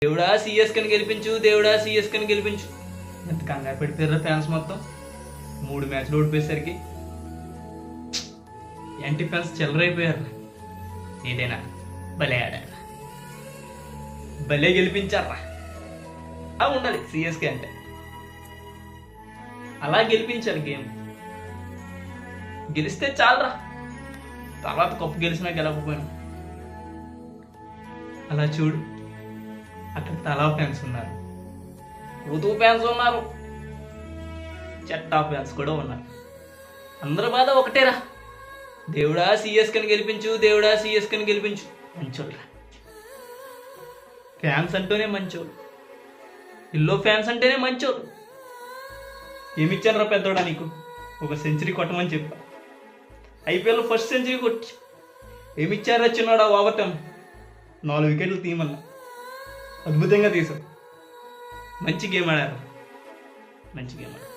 దేవుడా సిఎస్కెని గెలిపించు, దేవుడా సిఎస్కెని గెలిపించు. ఎంత కంగారు పెడిపోయారా ఫ్యాన్స్ మొత్తం. 3 మ్యాచ్లు ఓడిపోయేసరికి యాంటీ ఫ్యాన్స్ చిల్లరైపోయారు. ఏదైనా భలే ఆడారు, భలే గెలిపించారా. అలా ఉండాలి సిఎస్కే అంటే, అలా గెలిపించాలి. గేమ్ గెలిస్తే చాలరా, తర్వాత కప్పు గెలిచినా గెలవకపోయినా. అలా చూడు, అక్కడ తలా ఫ్యాన్స్ ఉన్నారు, ఋతువు ఫ్యాన్స్ ఉన్నారు, చెట్టా ఫ్యాన్స్ కూడా ఉన్నారు. అందరి బాధ ఒకటేరా, దేవుడా సిఎస్కెని గెలిపించు, దేవుడా సిఎస్కెని గెలిపించు. మంచోళ్ళరా ఫ్యాన్స్ అంటూనే మంచోళ్ళు, ఇల్లో ఫ్యాన్స్ అంటేనే మంచోళ్ళు. ఏమిచ్చాను రా పెద్దోడా నీకు? ఒక సెంచరీ కొట్టమని చెప్పా, ఐపీఎల్ ఫస్ట్ సెంచరీ కొట్టి. ఏమిచ్చారా చిన్నాడా? ఓవర్ టైం 4 వికెట్లు తీయమన్నా, అద్భుతంగా తీసావు. మంచి గేమ్ ఆడారు, మంచి గేమ్ ఆడారు.